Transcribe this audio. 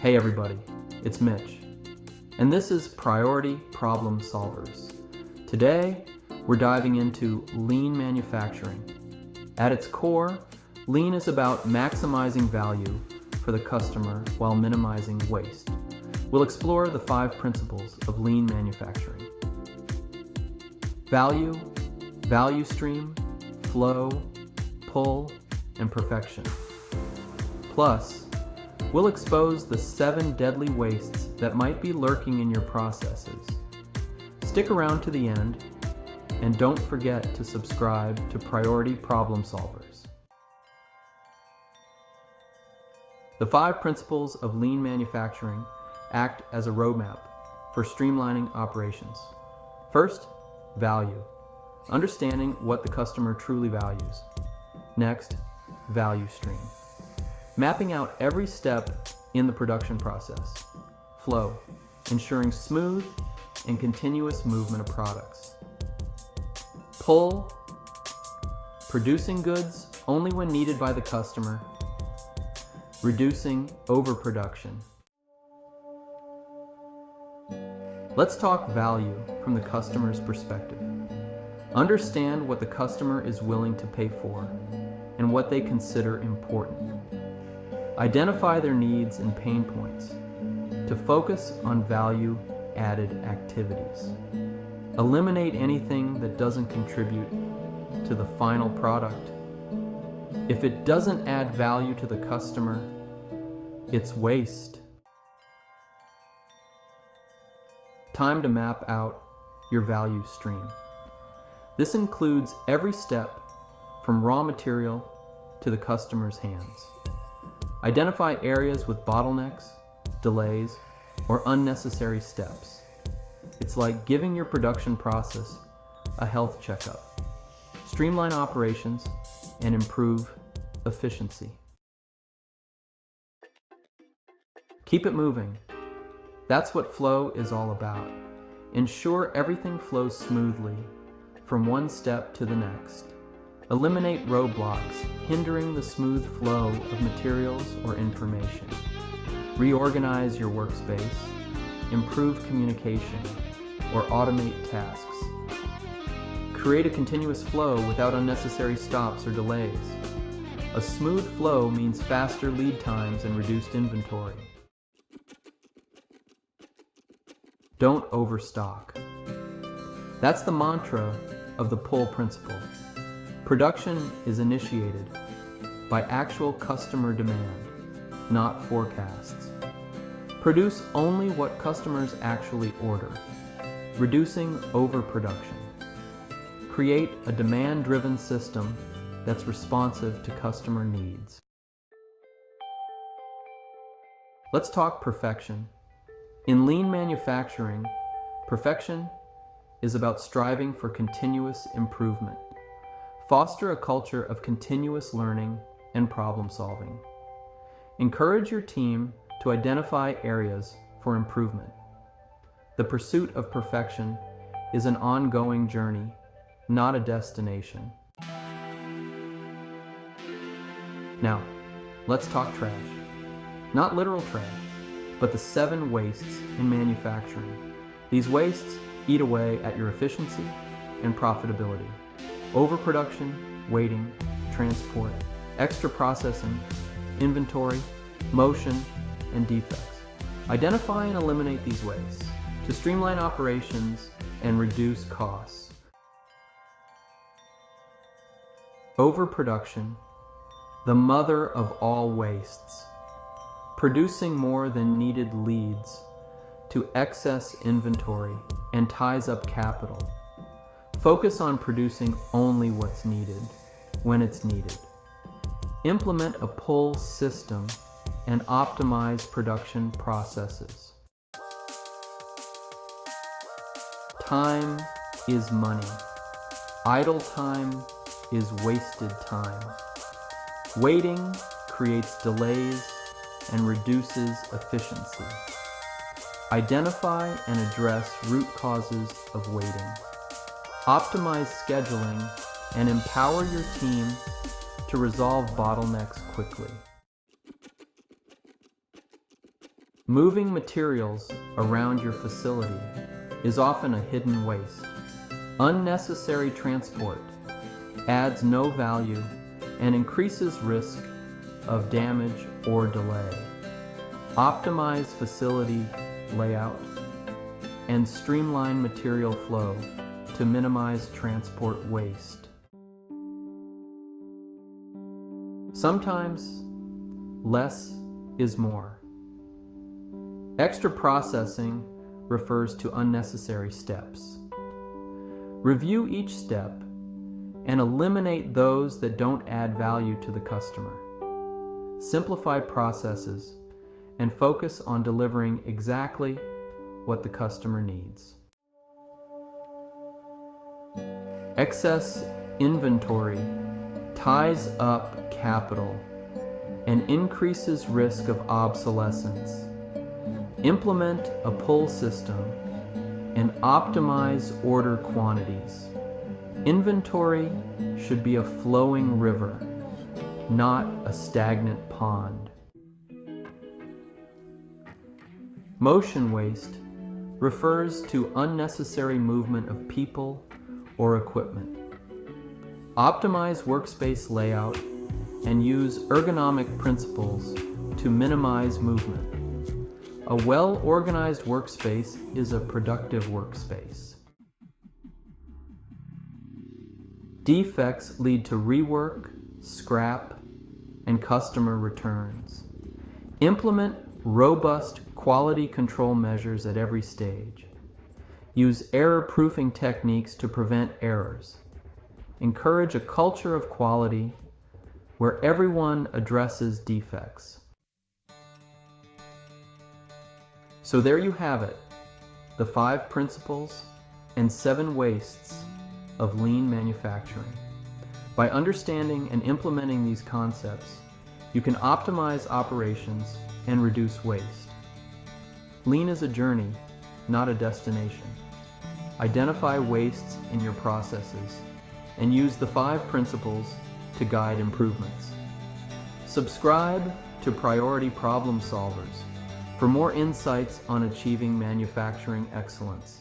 Hey everybody, it's Mitch, and this is Priority Problem Solvers. Today, we're diving into lean manufacturing. At its core, lean is about maximizing value for the customer while minimizing waste. We'll explore the 5 principles of lean manufacturing. Value, value stream, flow, pull, and perfection. Plus, we'll expose the 7 deadly wastes that might be lurking in your processes. Stick around to the end, and don't forget to subscribe to Priority Problem Solvers. The 5 principles of lean manufacturing act as a roadmap for streamlining operations. First, value. Understanding what the customer truly values. Next, value stream. Mapping out every step in the production process. Flow. Ensuring smooth and continuous movement of products. Pull. Producing goods only when needed by the customer. Reducing overproduction. Let's talk value from the customer's perspective. Understand what the customer is willing to pay for and what they consider important. Identify their needs and pain points to focus on value-added activities. Eliminate anything that doesn't contribute to the final product. If it doesn't add value to the customer, it's waste. Time to map out your value stream. This includes every step from raw material to the customer's hands. Identify areas with bottlenecks, delays, or unnecessary steps. It's like giving your production process a health checkup. Streamline operations and improve efficiency. Keep it moving. That's what flow is all about. Ensure everything flows smoothly from one step to the next. Eliminate roadblocks hindering the smooth flow of materials or information. Reorganize your workspace, improve communication, or automate tasks. Create a continuous flow without unnecessary stops or delays. A smooth flow means faster lead times and reduced inventory. Don't overstock. That's the mantra of the pull principle. Production is initiated by actual customer demand, not forecasts. Produce only what customers actually order, reducing overproduction. Create a demand-driven system that's responsive to customer needs. Let's talk perfection. In lean manufacturing, perfection is about striving for continuous improvement. Foster a culture of continuous learning and problem solving. Encourage your team to identify areas for improvement. The pursuit of perfection is an ongoing journey, not a destination. Now, let's talk trash. Not literal trash, but the 7 wastes in manufacturing. These wastes eat away at your efficiency and profitability. Overproduction, waiting, transport, extra processing, inventory, motion, and defects. Identify and eliminate these wastes to streamline operations and reduce costs. Overproduction, the mother of all wastes. Producing more than needed leads to excess inventory and ties up capital. Focus on producing only what's needed when it's needed. Implement a pull system and optimize production processes. Time is money. Idle time is wasted time. Waiting creates delays and reduces efficiency. Identify and address root causes of waiting. Optimize scheduling and empower your team to resolve bottlenecks quickly. Moving materials around your facility is often a hidden waste. Unnecessary transport adds no value and increases risk of damage or delay. Optimize facility layout and streamline material flow to minimize transport waste. Sometimes less is more. Extra processing refers to unnecessary steps. Review each step and eliminate those that don't add value to the customer. Simplify processes and focus on delivering exactly what the customer needs. Excess inventory ties up capital and increases risk of obsolescence. Implement a pull system and optimize order quantities. Inventory should be a flowing river, not a stagnant pond. Motion waste refers to unnecessary movement of people or equipment. Optimize workspace layout and use ergonomic principles to minimize movement. A well-organized workspace is a productive workspace. Defects lead to rework, scrap, and customer returns. Implement robust quality control measures at every stage. Use error-proofing techniques to prevent errors. Encourage a culture of quality where everyone addresses defects. So there you have it, the 5 principles and 7 wastes of lean manufacturing. By understanding and implementing these concepts, you can optimize operations and reduce waste. Lean is a journey, not a destination. Identify wastes in your processes and use the 5 principles to guide improvements. Subscribe to Priority Problem Solvers for more insights on achieving manufacturing excellence.